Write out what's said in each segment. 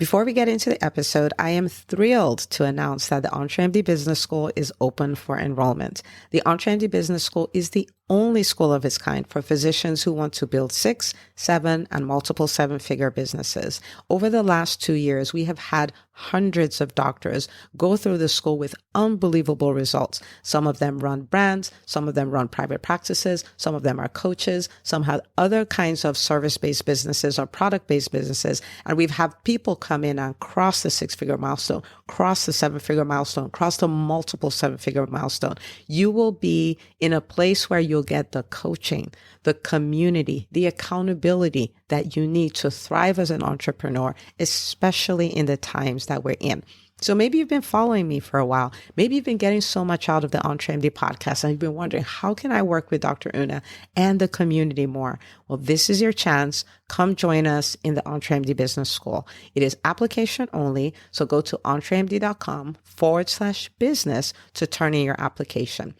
Before we get into the episode, I am thrilled to announce that the EntreMD Business School is open for enrollment. The EntreMD Business School is the only school of its kind for physicians who want to build 6, 7, and multiple 7-figure businesses. Over the last 2 years, we have had hundreds of doctors go through the school with unbelievable results. Some of them run brands, some of them run private practices, some of them are coaches, some have other kinds of service-based businesses or product-based businesses. And we've had people come in and cross the 6-figure milestone, cross the 7-figure milestone, cross the multiple 7-figure milestone. You will be in a place where you'll get the coaching, the community, the accountability that you need to thrive as an entrepreneur, especially in the times that we're in. So maybe you've been following me for a while. Maybe you've been getting so much out of the EntreMD podcast and you've been wondering, how can I work with Dr. Una and the community more? Well, this is your chance. Come join us in the EntreMD Business School. It is application only. So go to entremd.com/business to turn in your application.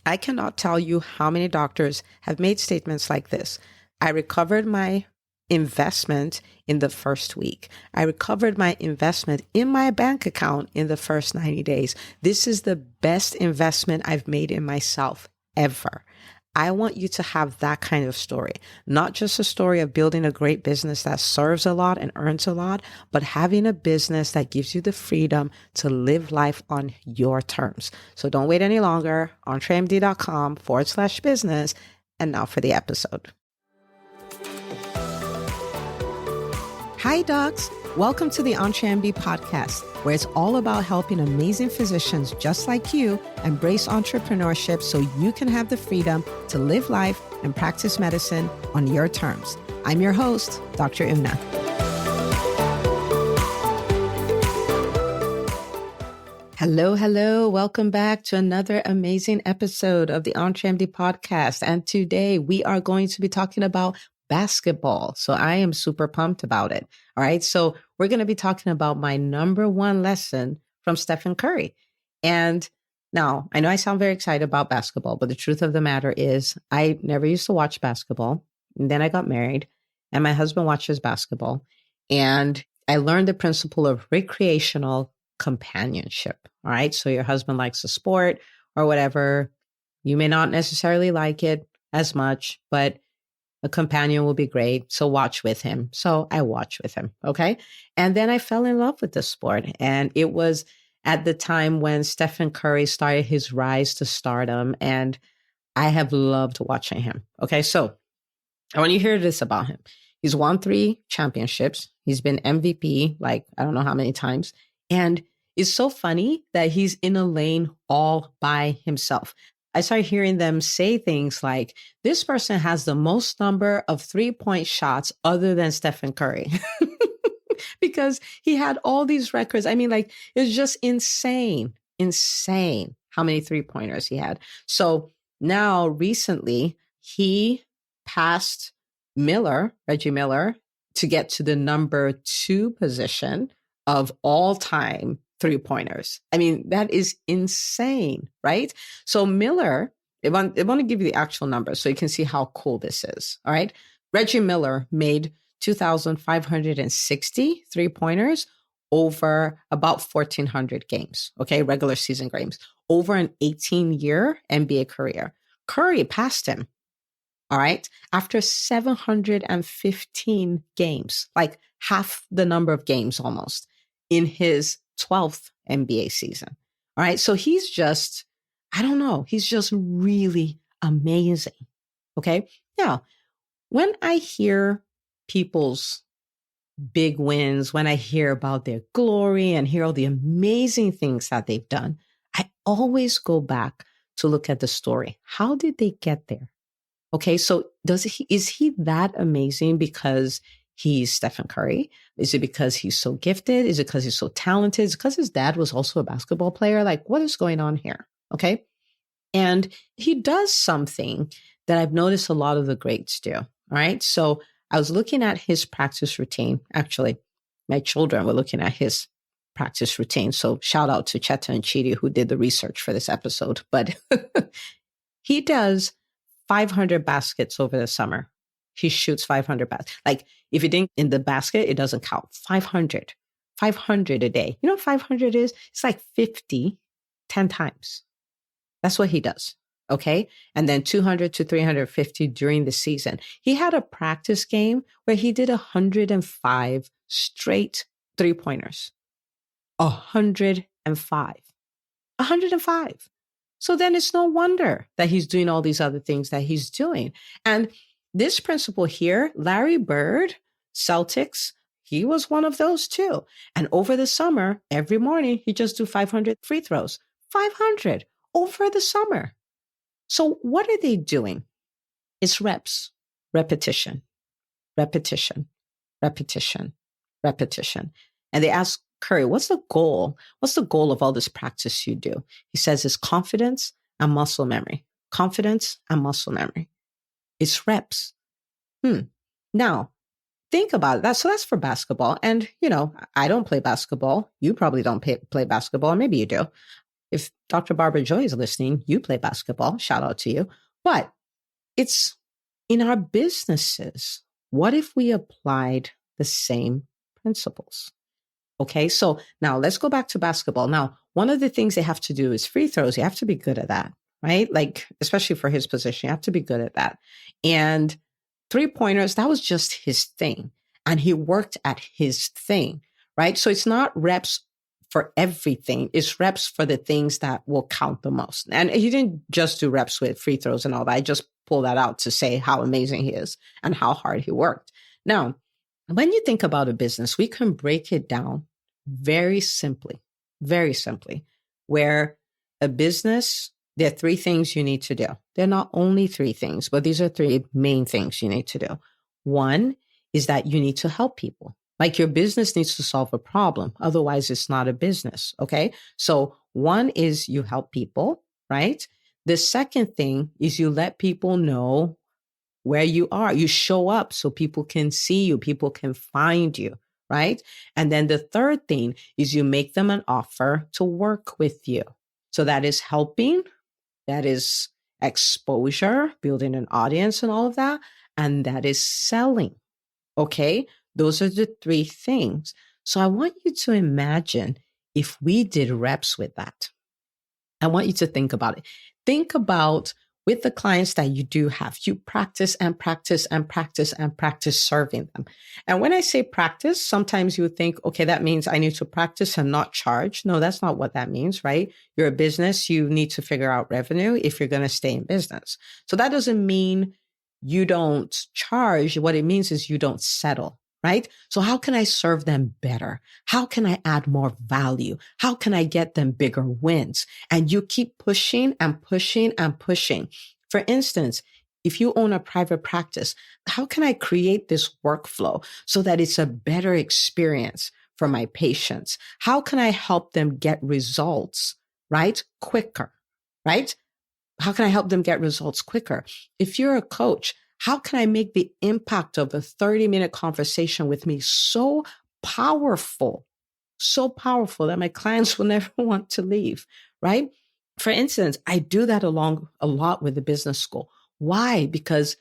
I cannot tell you how many doctors have made statements like this. I recovered my investment in the first week. I recovered my investment in my bank account in the first 90 days. This is the best investment I've made in myself ever. I want you to have that kind of story, not just a story of building a great business that serves a lot and earns a lot, but having a business that gives you the freedom to live life on your terms. So don't wait any longer. entremd.com/business. And now for the episode. Hi, docs. Welcome to the EntreMD Podcast, where it's all about helping amazing physicians just like you embrace entrepreneurship so you can have the freedom to live life and practice medicine on your terms. I'm your host, Dr. Una. Hello. Welcome back to another amazing episode of the EntreMD Podcast. And today we are going to be talking about basketball. So I am super pumped about it. All right. So we're going to be talking about my number one lesson from Stephen Curry. And now I know I sound very excited about basketball, but the truth of the matter is I never used to watch basketball. And then I got married and my husband watches basketball. And I learned the principle of recreational companionship. All right. So your husband likes a sport or whatever. You may not necessarily like it as much, but a companion will be great. So watch with him. So I watch with him. Okay. And then I fell in love with the sport. And it was at the time when Stephen Curry started his rise to stardom. And I have loved watching him. Okay. So I want you to hear this about him. He's won 3 championships. He's been MVP, like, I don't know how many times. And it's so funny that he's in a lane all by himself. I started hearing them say things like, this person has the most number of 3-point shots other than Stephen Curry. Because he had all these records. I mean, like, it's just insane how many 3-pointers he had. So now recently he passed Reggie Miller, to get to the number 2 position of all time 3-pointers. I mean, that is insane, right? So Miller, I want to give you the actual numbers so you can see how cool this is. All right. Reggie Miller made 2,560 3-pointers over about 1,400 games. Okay. Regular season games over an 18-year NBA career. Curry passed him. All right. After 715 games, like half the number of games almost in his 12th NBA season. All right. So he's just, I don't know, he's just really amazing. Okay. Now, when I hear people's big wins, when I hear about their glory and hear all the amazing things that they've done, I always go back to look at the story. How did they get there? Okay. So is he that amazing because he's Stephen Curry? Is it because he's so gifted? Is it because he's so talented? Is it because his dad was also a basketball player? Like, what is going on here? Okay. And he does something that I've noticed a lot of the greats do. All right. So I was looking at his practice routine. Actually, my children were looking at his practice routine. So shout out to Cheta and Chidi who did the research for this episode. But he does 500 baskets over the summer. he shoots 500 baskets. Like if it didn't in the basket, it doesn't count. 500, 500 a day. You know what 500 is? It's like 50, 10 times. That's what he does. Okay. And then 200 to 350 during the season. He had a practice game where he did 105 straight 3-pointers. 105. 105. So then it's no wonder that he's doing all these other things that he's doing. And this principle here, Larry Bird, Celtics, he was one of those too. And over the summer, every morning, he just do 500 free throws. 500 over the summer. So what are they doing? It's reps, repetition, repetition, repetition, repetition. And they ask Curry, what's the goal? What's the goal of all this practice you do? He says it's confidence and muscle memory. Confidence and muscle memory. It's reps. Now, think about it. So that's for basketball. And, I don't play basketball. You probably don't play basketball. Maybe you do. If Dr. Barbara Joy is listening, you play basketball. Shout out to you. But it's in our businesses. What if we applied the same principles? Okay, so now let's go back to basketball. Now, one of the things they have to do is free throws. You have to be good at that, right? Like, especially for his position, you have to be good at that. And 3-pointers, that was just his thing. And he worked at his thing, right? So it's not reps for everything. It's reps for the things that will count the most. And he didn't just do reps with free throws and all that. I just pulled that out to say how amazing he is and how hard he worked. Now, when you think about a business, we can break it down very simply, where a business, there are 3 things you need to do. They're not only 3 things, but these are 3 main things you need to do. One is that you need to help people. Like your business needs to solve a problem. Otherwise, it's not a business. Okay. So one is you help people, right? The second thing is you let people know where you are. You show up so people can see you, people can find you, right? And then the third thing is you make them an offer to work with you. So that is helping, that is exposure, building an audience and all of that. And that is selling. Okay. Those are the 3 things. So I want you to imagine if we did reps with that. I want you to think about it. Think about with the clients that you do have, you practice and practice and practice and practice serving them. And when I say practice, sometimes you would think, okay, that means I need to practice and not charge. No, that's not what that means, right? You're a business. You need to figure out revenue if you're going to stay in business. So that doesn't mean you don't charge. What it means is you don't settle. Right? So how can I serve them better? How can I add more value? How can I get them bigger wins? And you keep pushing and pushing and pushing. For instance, if you own a private practice, how can I create this workflow so that it's a better experience for my patients? How can I help them get results, right? Quicker, right? How can I help them get results quicker? If you're a coach, how can I make the impact of a 30-minute conversation with me so powerful that my clients will never want to leave, right? For instance, I do that a lot with the business school. Why? Because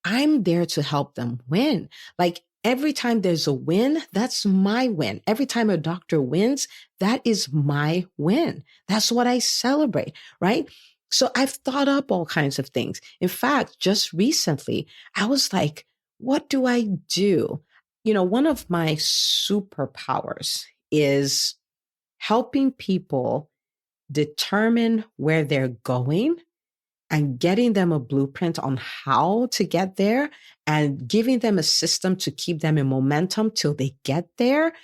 I'm there to help them win. Like every time there's a win, that's my win. Every time a doctor wins, that is my win. That's what I celebrate, right? So I've thought up all kinds of things. In fact, just recently, I was like, what do I do? One of my superpowers is helping people determine where they're going and getting them a blueprint on how to get there and giving them a system to keep them in momentum till they get there.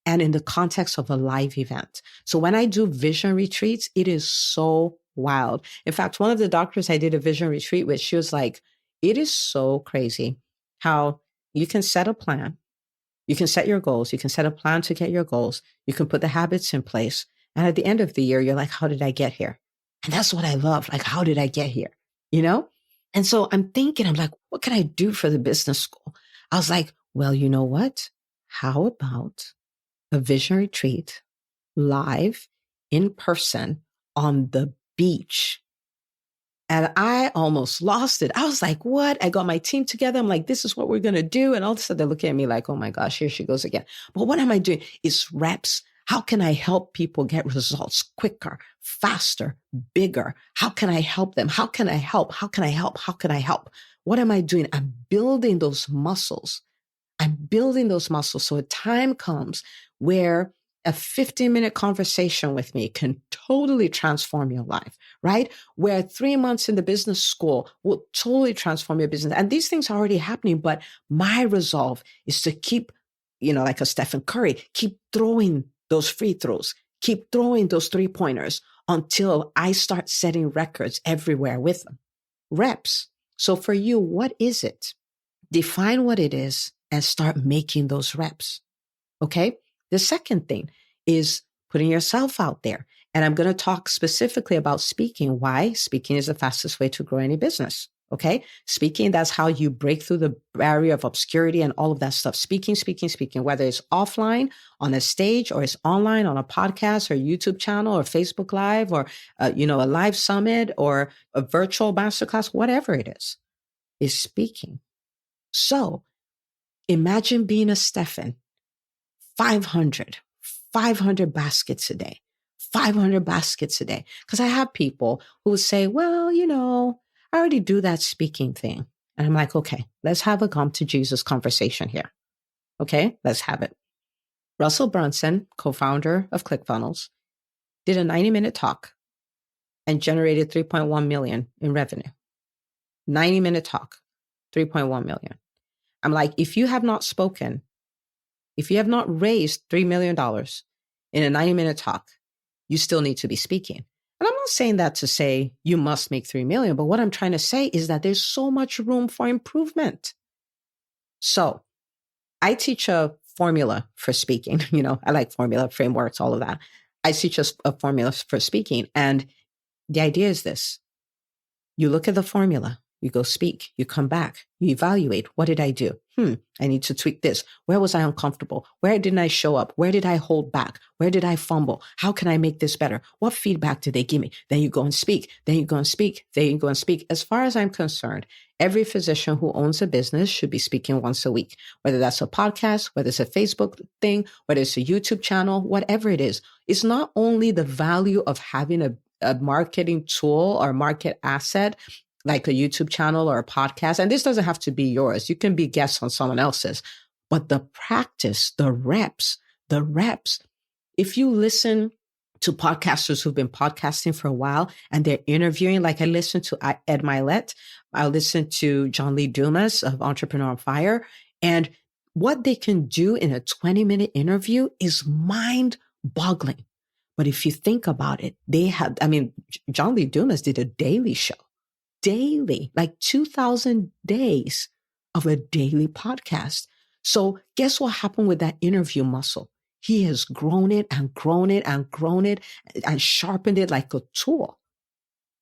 And in the context of a live event. So when I do vision retreats, it is so wild. In fact, one of the doctors I did a vision retreat with, she was like, it is so crazy how you can set a plan. You can set your goals. You can set a plan to get your goals. You can put the habits in place. And at the end of the year, you're like, how did I get here? And that's what I love. Like, how did I get here? And so I'm like, what can I do for the business school? I was like, well, you know what? How about a vision retreat live in person on the beach And I almost lost it. I was like, what? I got my team together. I'm like, this is what we're going to do. And all of a sudden they're looking at me like, oh my gosh, here she goes again. But what am I doing? It's reps. How can I help people get results quicker, faster, bigger? How can I help them? How can I help? How can I help? How can I help? What am I doing? I'm building those muscles. I'm building those muscles. So a time comes where a 15-minute conversation with me can totally transform your life, right? Where 3 months in the business school will totally transform your business. And these things are already happening, but my resolve is to keep, like a Stephen Curry, keep throwing those free throws, keep throwing those 3-pointers until I start setting records everywhere with them. Reps. So for you, what is it? Define what it is and start making those reps. Okay. The second thing is putting yourself out there. And I'm going to talk specifically about speaking. Why? Speaking is the fastest way to grow any business. Okay. Speaking, that's how you break through the barrier of obscurity and all of that stuff. Speaking, whether it's offline on a stage or it's online on a podcast or YouTube channel or Facebook Live or, a live summit or a virtual masterclass, whatever it is speaking. So imagine being a Stefan, 500 baskets a day, 500 baskets a day. Because I have people who would say, well, I already do that speaking thing. And I'm like, okay, let's have a come to Jesus conversation here. Okay, let's have it. Russell Brunson, co-founder of ClickFunnels, did a 90-minute talk and generated 3.1 million in revenue. 90-minute talk, 3.1 million. I'm like, if you have not spoken, if you have not raised $3 million in a 90-minute talk, you still need to be speaking. And I'm not saying that to say you must make 3 million, but what I'm trying to say is that there's so much room for improvement. So I teach a formula for speaking. I like formula, frameworks, all of that. I teach a formula for speaking. And the idea is this. You look at the formula. You go speak, you come back, you evaluate. What did I do? I need to tweak this. Where was I uncomfortable? Where didn't I show up? Where did I hold back? Where did I fumble? How can I make this better? What feedback did they give me? Then you go and speak. Then you go and speak. Then you go and speak. As far as I'm concerned, every physician who owns a business should be speaking once a week, whether that's a podcast, whether it's a Facebook thing, whether it's a YouTube channel, whatever it is. It's not only the value of having a marketing tool or market asset like a YouTube channel or a podcast. And this doesn't have to be yours. You can be guests on someone else's. But the practice, the reps, if you listen to podcasters who've been podcasting for a while and they're interviewing, like I listened to Ed Milet, I listened to John Lee Dumas of Entrepreneur on Fire, and what they can do in a 20-minute interview is mind-boggling. But if you think about it, John Lee Dumas did a daily show. Daily, like 2,000 days of a daily podcast. So guess what happened with that interview muscle? He has grown it and grown it and grown it and sharpened it like a tool.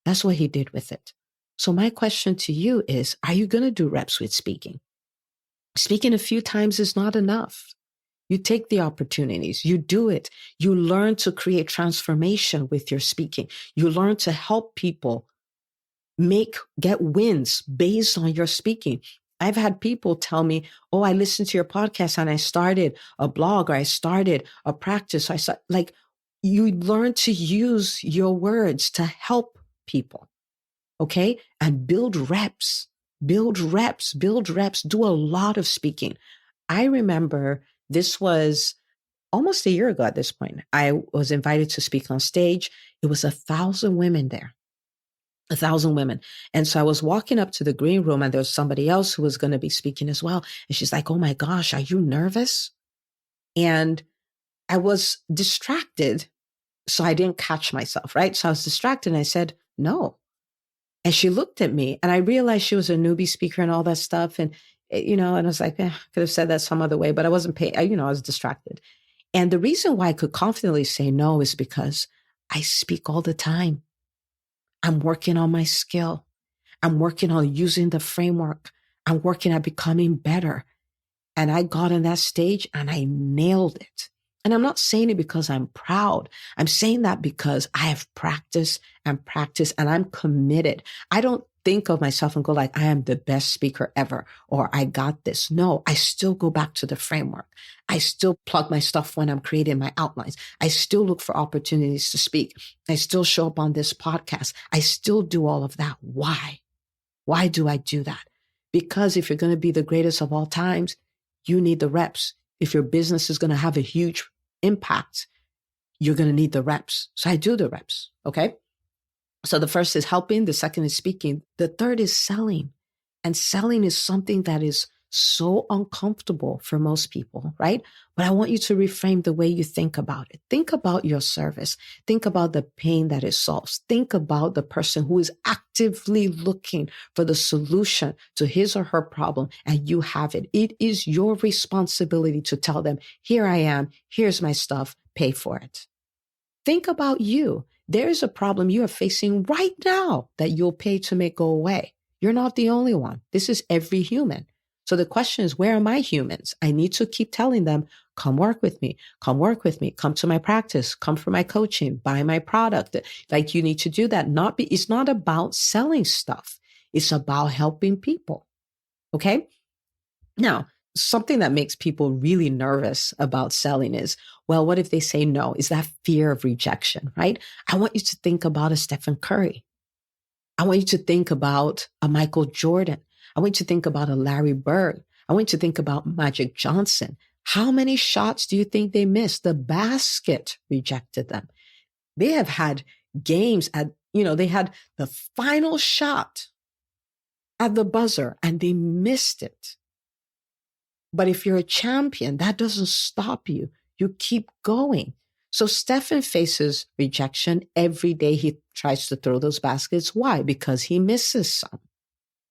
That's what he did with it. So my question to you is, are you going to do reps with speaking? Speaking a few times is not enough. You take the opportunities, you do it. You learn to create transformation with your speaking. You learn to help people get wins based on your speaking. I've had people tell me, oh, I listened to your podcast and I started a blog or I started a practice. You learn to use your words to help people. Okay. And build reps, do a lot of speaking. I remember this was almost a year ago at this point. I was invited to speak on stage. It was 1,000 women there. 1,000 women. And so I was walking up to the green room and there was somebody else who was going to be speaking as well. And she's like, oh my gosh, are you nervous? And I was distracted. So I didn't catch myself, right? So I was distracted and I said, no. And she looked at me and I realized she was a newbie speaker and all that stuff. And, and I was like, I could have said that some other way, but I wasn't paying, I was distracted. And the reason why I could confidently say no is because I speak all the time. I'm working on my skill. I'm working on using the framework. I'm working at becoming better. And I got on that stage and I nailed it. And I'm not saying it because I'm proud. I'm saying that because I have practiced and practiced and I'm committed. I don't think of myself and go like, I am the best speaker ever, or I got this. No, I still go back to the framework. I still plug my stuff when I'm creating my outlines. I still look for opportunities to speak. I still show up on this podcast. I still do all of that. Why? Why do I do that? Because if you're going to be the greatest of all times, you need the reps. If your business is going to have a huge impact, you're going to need the reps. So I do the reps. Okay. So the first is helping. The second is speaking. The third is selling. And selling is something that is so uncomfortable for most people, right? But I want you to reframe the way you think about it. Think about your service. Think about the pain that it solves. Think about the person who is actively looking for the solution to his or her problem, and you have it. It is your responsibility to tell them, here I am, here's my stuff, pay for it. Think about you. There is a problem you are facing right now that you'll pay to make go away. You're not the only one. This is every human. So the question is, where are my humans? I need to keep telling them, come work with me, come work with me, come to my practice, come for my coaching, buy my product. Like you need to do that. It's not about selling stuff. It's about helping people. Okay. Now, something that makes people really nervous about selling is, well, what if they say no? Is that fear of rejection, right? I want you to think about a Stephen Curry. I want you to think about a Michael Jordan. I want you to think about a Larry Bird. I want you to think about Magic Johnson. How many shots do you think they missed? The basket rejected them. They have had games they had the final shot at the buzzer and they missed it. But if you're a champion, that doesn't stop you. You keep going. So Stephen faces rejection every day he tries to throw those baskets. Why? Because he misses some,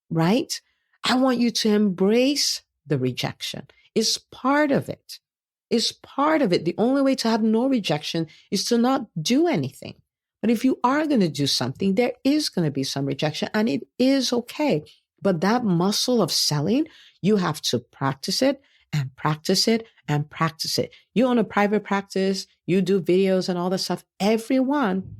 right? I want you to embrace the rejection. It's part of it. It's part of it. The only way to have no rejection is to not do anything. But if you are going to do something, there is going to be some rejection, and it is okay. But that muscle of selling, you have to practice it and practice it and practice it. You own a private practice, you do videos and all that stuff, everyone.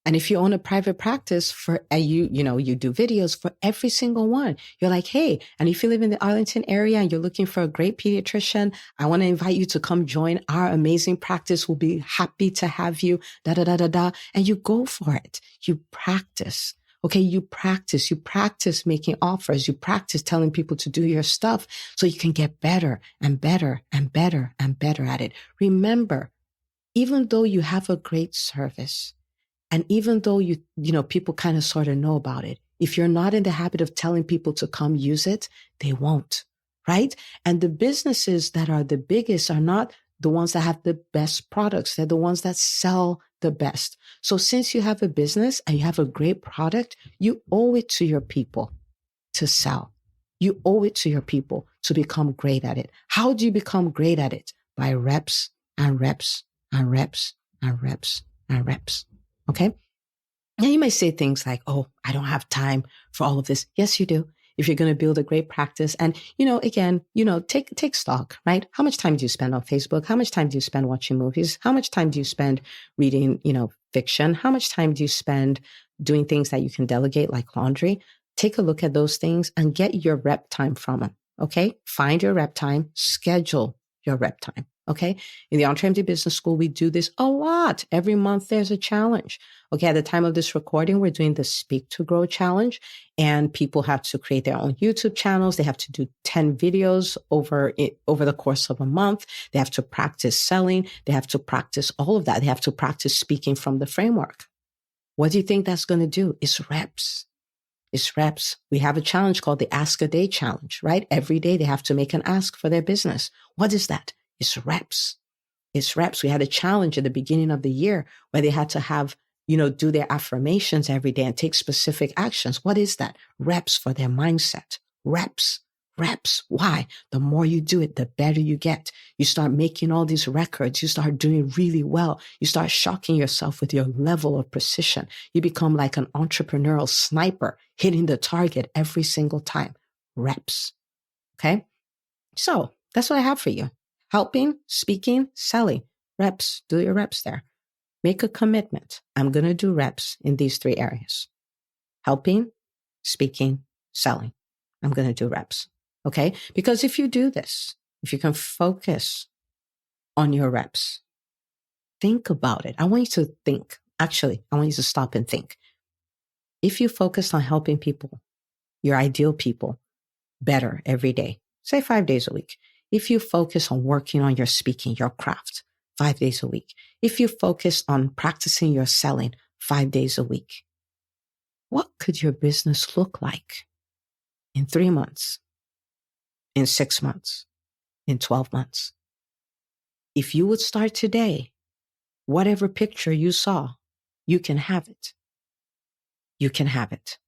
And if you own a private practice you do videos for every single one, you're like, hey, and if you live in the Arlington area and you're looking for a great pediatrician, I want to invite you to come join our amazing practice. We'll be happy to have you, and you go for it. You practice. Okay, you practice making offers. You practice telling people to do your stuff so you can get better and better and better and better at it. Remember, even though you have a great service, and even though people kind of sort of know about it, if you're not in the habit of telling people to come use it, they won't, right? And the businesses that are the biggest are not the ones that have the best products. They're the ones that sell the best. So since you have a business and you have a great product, you owe it to your people to sell. You owe it to your people to become great at it. How do you become great at it? By reps and reps and reps and reps and reps. Okay. Now you might say things like, oh, I don't have time for all of this. Yes, you do. If you're going to build a great practice and, take stock, right? How much time do you spend on Facebook? How much time do you spend watching movies? How much time do you spend reading, fiction? How much time do you spend doing things that you can delegate like laundry? Take a look at those things and get your rep time from them. Okay. Find your rep time, schedule your rep time. Okay. In the EntreMD Business School, we do this a lot. Every month there's a challenge. Okay. At the time of this recording, we're doing the Speak to Grow challenge, and people have to create their own YouTube channels. They have to do 10 videos over the course of a month. They have to practice selling. They have to practice all of that. They have to practice speaking from the framework. What do you think that's going to do? It's reps. It's reps. We have a challenge called the Ask a Day challenge, right? Every day they have to make an ask for their business. What is that? It's reps. It's reps. We had a challenge at the beginning of the year where they had to have, do their affirmations every day and take specific actions. What is that? Reps for their mindset. Reps. Why? The more you do it, the better you get. You start making all these records. You start doing really well. You start shocking yourself with your level of precision. You become like an entrepreneurial sniper, hitting the target every single time. Reps. Okay. So that's what I have for you. Helping, speaking, selling. Reps, do your reps there. Make a commitment. I'm going to do reps in these 3 areas. Helping, speaking, selling. I'm going to do reps. Okay? Because if you do this, if you can focus on your reps, think about it. I want you to think. Actually, I want you to stop and think. If you focus on helping people, your ideal people, better every day, say 5 days a week. If you focus on working on your speaking, your craft, 5 days a week. If you focus on practicing your selling 5 days a week, what could your business look like in 3 months, in 6 months, in 12 months? If you would start today, whatever picture you saw, you can have it. You can have it.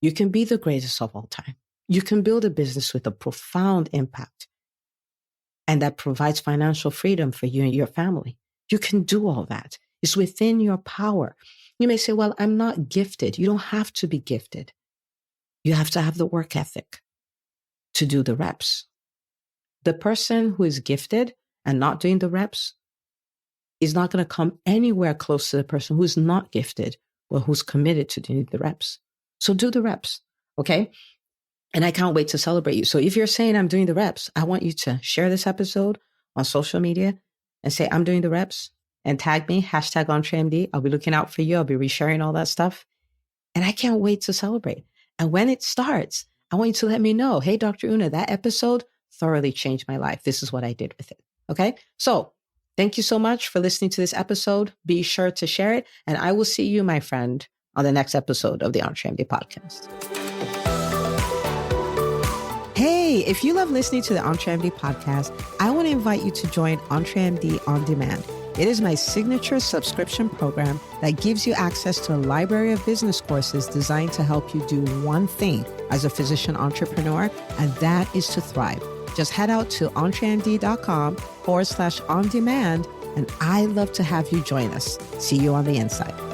You can be the greatest of all time. You can build a business with a profound impact and that provides financial freedom for you and your family. You can do all that. It's within your power. You may say, well, I'm not gifted. You don't have to be gifted. You have to have the work ethic to do the reps. The person who is gifted and not doing the reps is not going to come anywhere close to the person who's not gifted or who's committed to doing the reps. So do the reps, okay? And I can't wait to celebrate you. So if you're saying I'm doing the reps, I want you to share this episode on social media and say, I'm doing the reps, and tag me, #EntreMD. I'll be looking out for you. I'll be resharing all that stuff. And I can't wait to celebrate. And when it starts, I want you to let me know, hey, Dr. Una, that episode thoroughly changed my life. This is what I did with it. Okay. So thank you so much for listening to this episode. Be sure to share it. And I will see you, my friend, on the next episode of the EntreMD Podcast. Hey, if you love listening to the EntreMD Podcast, I want to invite you to join EntreMD On Demand. It is my signature subscription program that gives you access to a library of business courses designed to help you do one thing as a physician entrepreneur, and that is to thrive. Just head out to EntreMD.com/on demand, and I'd love to have you join us. See you on the inside.